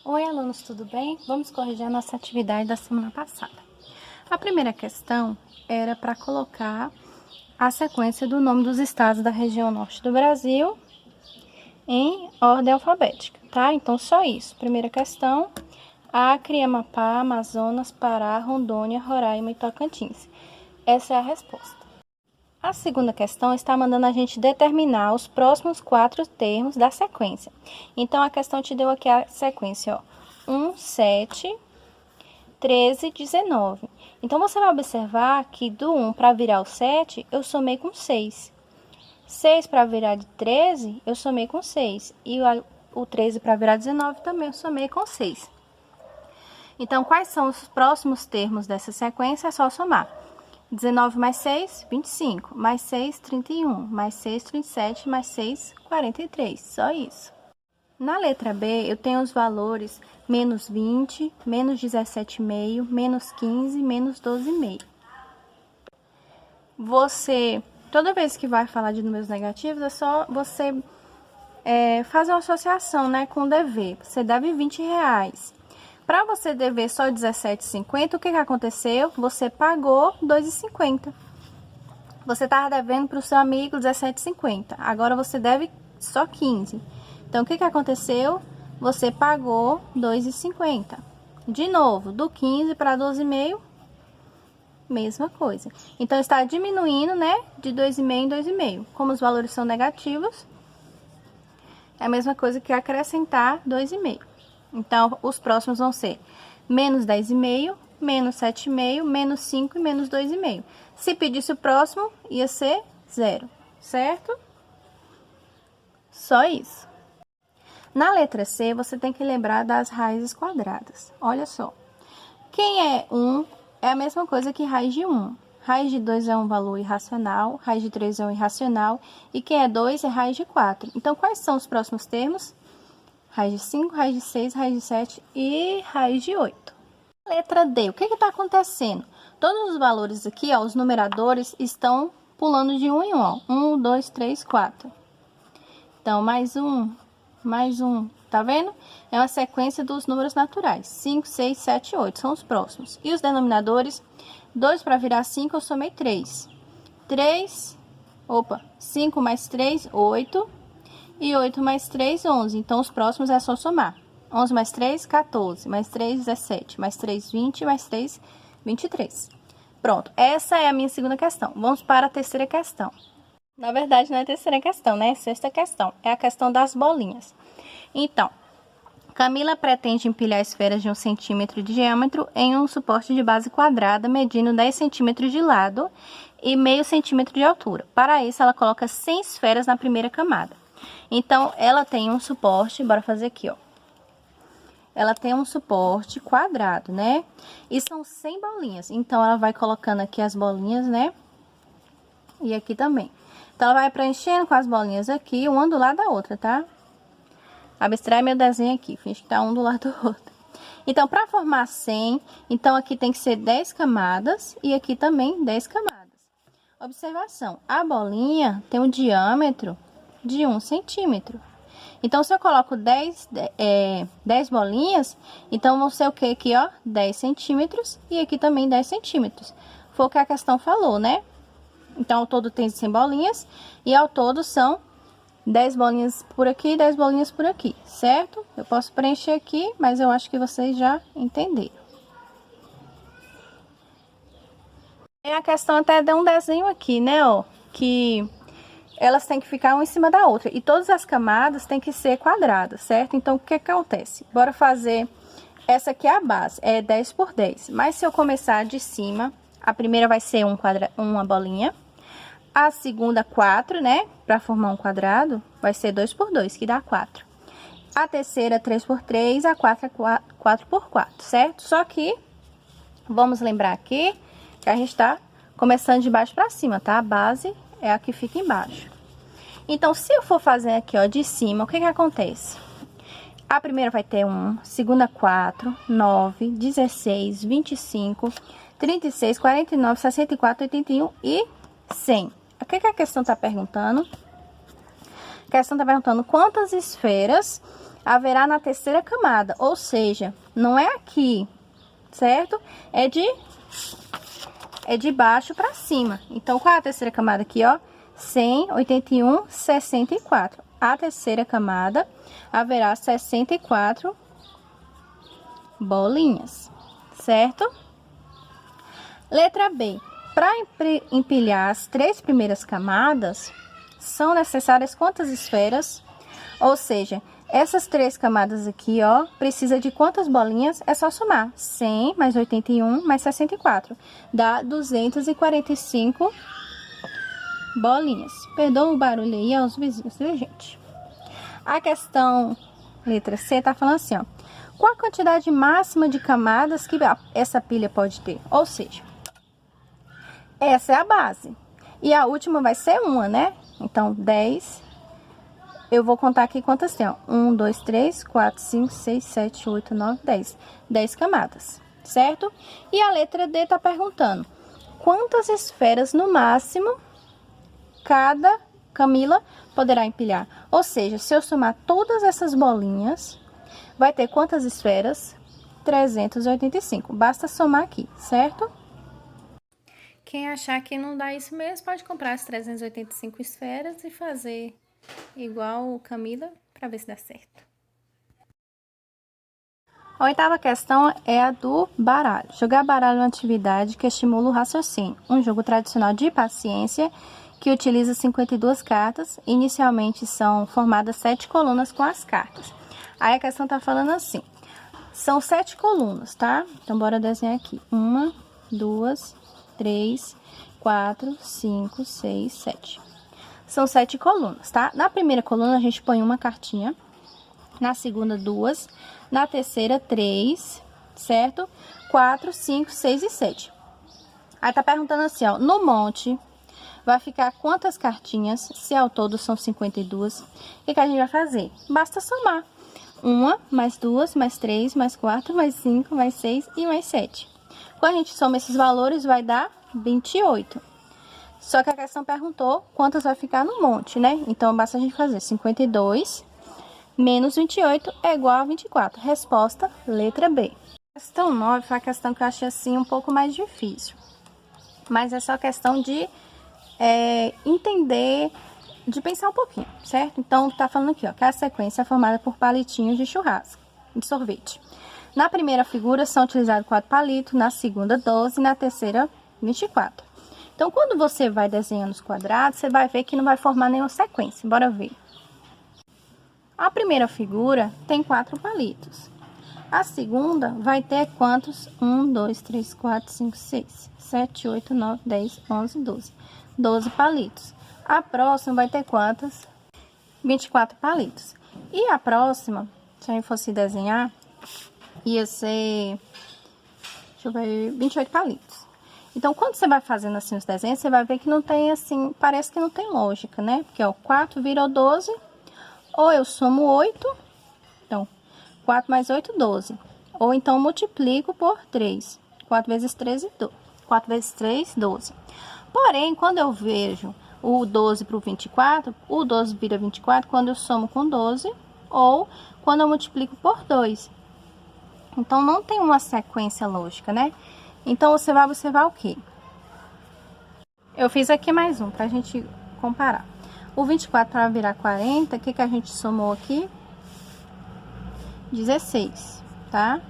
Oi, alunos, tudo bem? Vamos corrigir a nossa atividade da semana passada. A primeira questão era para colocar a sequência do nome dos estados da região norte do Brasil em ordem alfabética, tá? Então, só isso. Primeira questão: Acre, Amapá, Amazonas, Pará, Rondônia, Roraima e Tocantins. Essa é a resposta. A segunda questão está mandando a gente determinar os próximos 4 termos da sequência. Então, a questão te deu aqui a sequência, ó. 1, 7, 13, 19. Então, você vai observar que do 1 para virar o 7, eu somei com 6. 6 para virar de 13, eu somei com 6. E o 13 para virar 19 também eu somei com 6. Então, quais são os próximos termos dessa sequência? É só somar. 19 mais 6, 25, mais 6, 31, mais 6, 37, mais 6, 43, só isso. Na letra B, eu tenho os valores menos 20, menos 17,5, menos 15, menos 12,5. Você, toda vez que vai falar de números negativos, é só você fazer uma associação, né, com o dever. Você deve R$20. Para você dever só R$17,50, o que aconteceu? Você pagou R$2,50. Você estava devendo para o seu amigo R$17,50. Agora você deve só 15. Então, o que aconteceu? Você pagou R$2,50. De novo, do 15 para 12,5, mesma coisa. Então, está diminuindo, né? De 2,5 em 2,5. Como os valores são negativos, é a mesma coisa que acrescentar 2,5. Então, os próximos vão ser menos 10,5, menos 7,5, menos 5 e menos 2,5. Se pedisse o próximo, ia ser 0, certo? Só isso. Na letra C, você tem que lembrar das raízes quadradas. Olha só. Quem é 1 é a mesma coisa que raiz de 1. Raiz de 2 é um valor irracional, raiz de 3 é um irracional, e quem é 2 é raiz de 4. Então, quais são os próximos termos? Raiz de 5, raiz de 6, raiz de 7 e raiz de 8. Letra D, o que está acontecendo? Todos os valores aqui, ó, os numeradores, estão pulando de 1 em 1. Ó. 1, 2, 3, 4. Então, mais um, tá vendo? É uma sequência dos números naturais. 5, 6, 7, 8 são os próximos. E os denominadores, 2 para virar 5, eu somei 3. 5 mais 3, 8. E 8 mais 3, 11. Então, os próximos é só somar. 11 mais 3, 14. Mais 3, 17. Mais 3, 20. Mais 3, 23. Pronto. Essa é a minha segunda questão. Vamos para a terceira questão. Na verdade, não é a terceira questão, né? É a sexta questão. É a questão das bolinhas. Então, Camila pretende empilhar esferas de 1 centímetro de diâmetro em um suporte de base quadrada, medindo 10 centímetros de lado e meio centímetro de altura. Para isso, ela coloca 100 esferas na primeira camada. Então, ela tem um suporte, bora fazer aqui, ó. Ela tem um suporte quadrado, né? E são 100 bolinhas. Então, ela vai colocando aqui as bolinhas, né? E aqui também. Então, ela vai preenchendo com as bolinhas aqui, uma do lado da outra, tá? Abstrai meu desenho aqui, finge que tá um do lado do outro. Então, para formar 100, então aqui tem que ser 10 camadas e aqui também 10 camadas. Observação, a bolinha tem um diâmetro de 1 centímetro. Então, se eu coloco 10 bolinhas, então vão ser o que aqui, ó? 10 centímetros e aqui também 10 centímetros. Foi o que a questão falou, né? Então, ao todo tem 100 bolinhas e ao todo são 10 bolinhas por aqui e 10 bolinhas por aqui, certo? Eu posso preencher aqui, mas eu acho que vocês já entenderam. E a questão até deu um desenho aqui, né, ó? Que elas têm que ficar uma em cima da outra. E todas as camadas têm que ser quadradas, certo? Então, o que acontece? Bora fazer... Essa aqui é a base, é 10 por 10. Mas se eu começar de cima, a primeira vai ser uma bolinha. A segunda, 4, né? Para formar um quadrado, vai ser 2 por 2, que dá 4. A terceira, 3 por 3. A quarta, 4 por 4, certo? Só que, vamos lembrar aqui, que a gente tá começando de baixo para cima, tá? A base é a que fica embaixo. Então, se eu for fazer aqui, ó, de cima, o que acontece? A primeira vai ter 1, segunda 4, 9, 16, 25, 36, 49, 64, 81 e 100. O que a questão está perguntando? A questão está perguntando quantas esferas haverá na terceira camada, ou seja, não é aqui, certo? É de baixo para cima. Então, qual é a terceira camada aqui, ó? 100, 81, 64. A terceira camada haverá 64 bolinhas, certo? Letra B. Para empilhar as 3 primeiras camadas, são necessárias quantas esferas? Ou seja, essas 3 camadas aqui, ó, precisa de quantas bolinhas? É só somar. 100 mais 81 mais 64. Dá 245 bolinhas. Perdoa o barulho aí aos vizinhos, viu, gente? A questão, letra C, tá falando assim, ó. Qual a quantidade máxima de camadas que essa pilha pode ter? Ou seja, essa é a base. E a última vai ser uma, né? Então, 10. Eu vou contar aqui quantas tem, ó. 1, 2, 3, 4, 5, 6, 7, 8, 9, 10. 10 camadas, certo? E a letra D tá perguntando: quantas esferas no máximo cada Camila poderá empilhar? Ou seja, se eu somar todas essas bolinhas, vai ter quantas esferas? 385. Basta somar aqui, certo? Quem achar que não dá isso mesmo, pode comprar as 385 esferas e fazer igual Camila, para ver se dá certo. A oitava questão é a do baralho. Jogar baralho é uma atividade que estimula o raciocínio. Um jogo tradicional de paciência que utiliza 52 cartas. Inicialmente são formadas 7 colunas com as cartas. Aí a questão tá falando assim: são 7 colunas, tá? Então, bora desenhar aqui. 1, 2, 3, 4, 5, 6, 7. São 7 colunas, tá? Na primeira coluna, a gente põe uma cartinha. Na segunda, 2. Na terceira, 3, certo? 4, 5, 6 e 7. Aí tá perguntando assim, ó. No monte, vai ficar quantas cartinhas? Se ao todo são 52. O que a gente vai fazer? Basta somar. 1, mais 2, mais 3, mais 4, mais 5, mais 6 e mais 7. Quando a gente soma esses valores, vai dar 28. Só que a questão perguntou quantas vai ficar no monte, né? Então, basta a gente fazer 52 menos 28 é igual a 24. Resposta, letra B. Questão 9 foi a questão que eu achei assim um pouco mais difícil. Mas é só questão de entender, de pensar um pouquinho, certo? Então, tá falando aqui, ó, que a sequência é formada por palitinhos de churrasco, de sorvete. Na primeira figura são utilizados 4 palitos, na segunda 12 e na terceira 24. Então, quando você vai desenhando os quadrados, você vai ver que não vai formar nenhuma sequência. Bora ver. A primeira figura tem 4 palitos. A segunda vai ter quantos? 1, 2, 3, 4, 5, 6, 7, 8, 9, 10, 11, 12. 12 palitos. A próxima vai ter quantas? 24 palitos. E a próxima, se a gente fosse desenhar, ia ser, deixa eu ver, 28 palitos. Então, quando você vai fazendo assim os desenhos, você vai ver que não tem assim, parece que não tem lógica, né? Porque, ó, 4 virou 12, ou eu somo 8, então, 4 mais 8, 12. Ou então, multiplico por 3. 4 vezes 13, 12. 4 vezes 3, 12. Porém, quando eu vejo o 12 para o 24, o 12 vira 24 quando eu somo com 12, ou quando eu multiplico por 2. Então, não tem uma sequência lógica, né? Então, você vai observar o quê? Eu fiz aqui mais um, pra gente comparar. O 24 para virar 40, o que a gente somou aqui? 16, tá?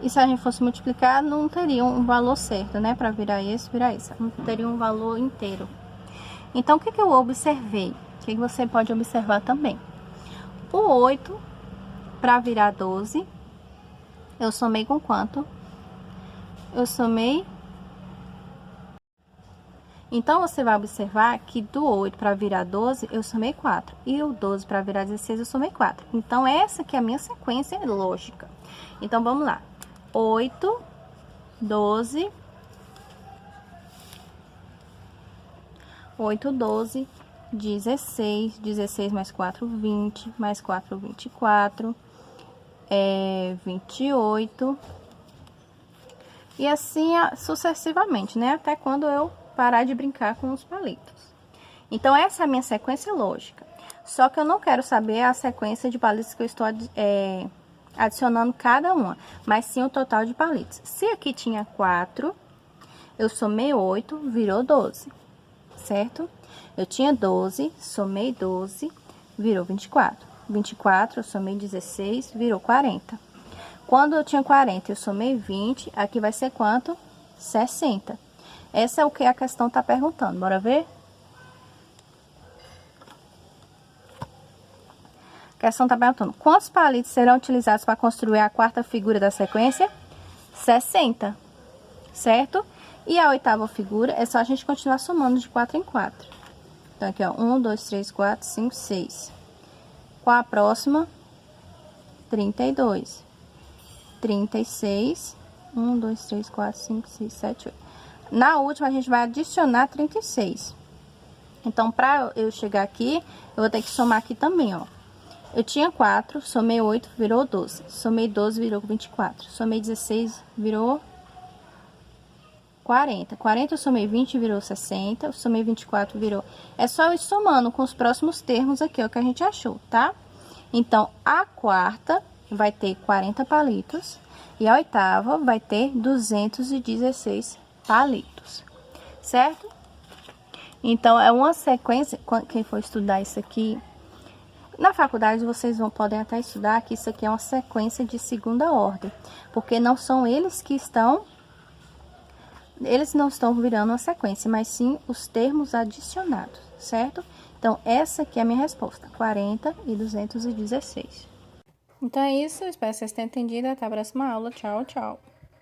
E se a gente fosse multiplicar, não teria um valor certo, né? Para virar esse. Não teria um valor inteiro. Então, o que eu observei? O que você pode observar também? O 8 para virar 12, eu somei com quanto? Eu somei. Então, você vai observar que do 8 para virar 12, eu somei 4. E o 12 para virar 16, eu somei 4. Então, essa que é a minha sequência lógica. Então, vamos lá. 8, 12, 8, 12, 16, 16 mais 4, 20, mais 4, 24, 28, e assim sucessivamente, né? Até quando eu parar de brincar com os palitos. Então, essa é a minha sequência lógica. Só que eu não quero saber a sequência de palitos que eu estou adicionando cada uma, mas sim o total de palitos. Se aqui tinha 4, eu somei 8, virou 12, certo? Eu tinha 12, somei 12, virou 24. 24, eu somei 16, virou 40. Quando eu tinha 40, eu somei 20, aqui vai ser quanto? 60. Essa é o que a questão tá perguntando, bora ver? A questão tá perguntando, quantos palitos serão utilizados para construir a quarta figura da sequência? 60, certo? E a oitava figura, é só a gente continuar somando de 4 em 4. Então, aqui, ó, 1, 2, 3, 4, 5, 6. Qual a próxima? 32. 36. 1, 2, 3, 4, 5, 6, 7, 8. Na última, a gente vai adicionar 36. Então, para eu chegar aqui, eu vou ter que somar aqui também, ó. Eu tinha 4, somei 8, virou 12. Somei 12, virou 24. Somei 16, virou 40. 40 eu somei 20, virou 60. Eu somei 24, virou... É só eu ir somando com os próximos termos aqui, ó, que a gente achou, tá? Então, a quarta vai ter 40 palitos. E a oitava vai ter 216 palitos, certo? Então, é uma sequência... Quem for estudar isso aqui... Na faculdade, vocês podem até estudar que isso aqui é uma sequência de segunda ordem. Porque não são eles que estão... Eles não estão virando uma sequência, mas sim os termos adicionados, certo? Então, essa aqui é a minha resposta, 40 e 216. Então, é isso. Espero que vocês tenham entendido. Até a próxima aula. Tchau, tchau.